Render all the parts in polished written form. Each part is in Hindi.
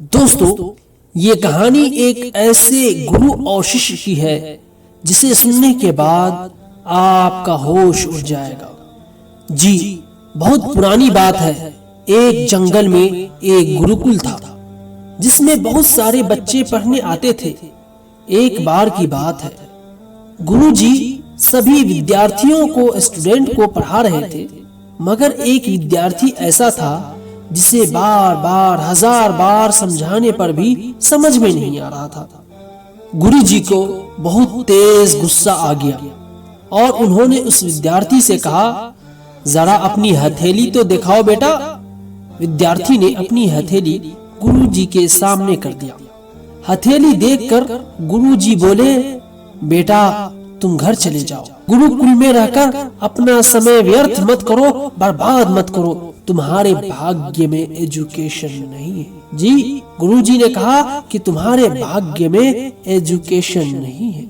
दोस्तों, ये कहानी एक ऐसे गुरु और शिष्य की है जिसे सुनने के बाद आपका होश उड़ जाएगा। जी, बहुत पुरानी बात है। एक जंगल में एक गुरुकुल था जिसमें बहुत सारे बच्चे पढ़ने आते थे। एक बार की बात है, गुरुजी सभी विद्यार्थियों को स्टूडेंट को पढ़ा रहे थे, मगर एक विद्यार्थी ऐसा था जिसे बार बार हजार बार समझाने पर भी समझ में नहीं आ रहा था। गुरुजी को बहुत तेज गुस्सा आ गया और उन्होंने उस विद्यार्थी से कहा, जरा अपनी हथेली तो दिखाओ बेटा। विद्यार्थी ने अपनी हथेली गुरुजी के सामने कर दिया। हथेली देखकर गुरुजी बोले, बेटा तुम घर चले जाओ। गुरुकुल में रहकर अपना समय व्यर्थ मत करो, बर्बाद मत करो। तुम्हारे भाग्य में एजुकेशन नहीं है। जी, गुरुजी ने कहा कि तुम्हारे भाग्य में एजुकेशन नहीं है।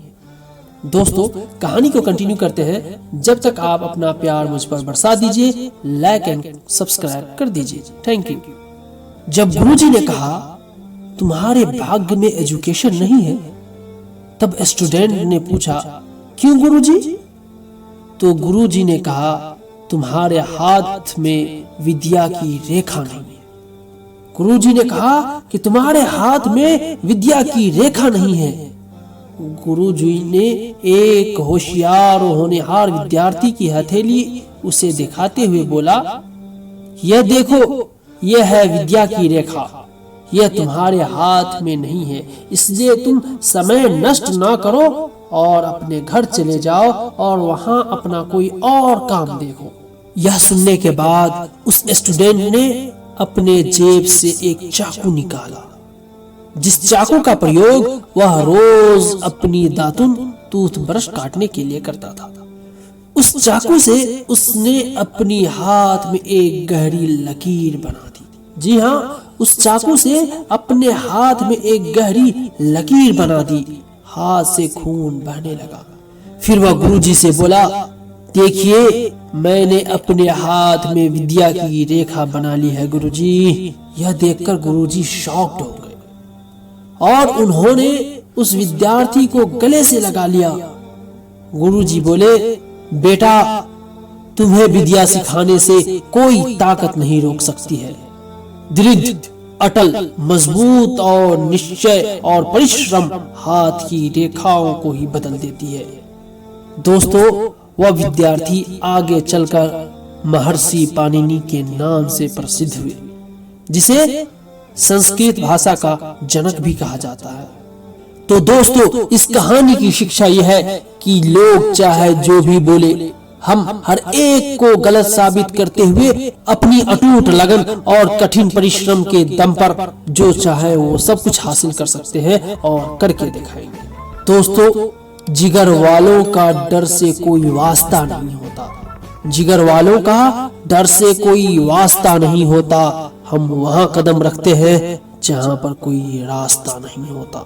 दोस्तों, कहानी को कंटिन्यू करते हैं। जब तक आप अपना प्यार मुझ पर बरसा दीजिए, लाइक एंड सब्सक्राइब कर दीजिए। Thank you. जब गुरुजी ने कहा तुम्हारे भाग्य में एजुकेशन नहीं है, तब स्टूडेंट ने पूछा, क्यों गुरुजी? तो गुरुजी ने कहा, तुम्हारे हाथ में विद्या की रेखा नहीं है। गुरुजी ने कहा कि तुम्हारे हाथ में विद्या की रेखा नहीं है। गुरुजी ने एक होशियार और होनहार विद्यार्थी की हथेली उसे दिखाते हुए बोला, यह देखो, यह है विद्या की रेखा। यह तुम्हारे हाथ में नहीं है, इसलिए तुम समय नष्ट ना करो और अपने घर चले जाओ और वहां अपना कोई और काम देखो। यह सुनने के बाद उस स्टूडेंट ने अपने जेब से एक चाकू निकाला, जिस चाकू का प्रयोग वह रोज अपनी दातुन टूथब्रश काटने के लिए करता था। उस चाकू से उसने अपनी हाथ में एक गहरी लकीर बना दी। जी हाँ, उस चाकू से अपने हाथ में एक गहरी लकीर बना दी। हाथ से खून बहने लगा। फिर वह गुरुजी से बोला, देखिए, मैंने अपने हाथ में विद्या की रेखा बना ली है गुरुजी। यह देखकर गुरुजी शॉक्ड हो गए और उन्होंने उस विद्यार्थी को गले से लगा लिया। गुरुजी बोले, बेटा, तुम्हें विद्या सिखाने से कोई ताकत नहीं रोक सकती है। दृढ़, अटल, मजबूत और निश्चय और परिश्रम हाथ की रेखाओं को ही बदल देती है। दोस्तों, वह विद्यार्थी आगे चलकर महर्षि पाणिनि के नाम से प्रसिद्ध हुए, जिसे संस्कृत भाषा का जनक भी कहा जाता है। तो दोस्तों, इस कहानी की शिक्षा यह है कि लोग चाहे जो भी बोले, हम हर एक को गलत साबित करते हुए अपनी अटूट लगन और कठिन परिश्रम के दम पर जो चाहे वो सब कुछ हासिल कर सकते हैं और करके दिखाएंगे। दोस्तों, जिगर वालों का डर से कोई वास्ता नहीं होता। जिगर वालों का डर से कोई वास्ता नहीं होता। हम वहां कदम रखते हैं जहां पर कोई रास्ता नहीं होता।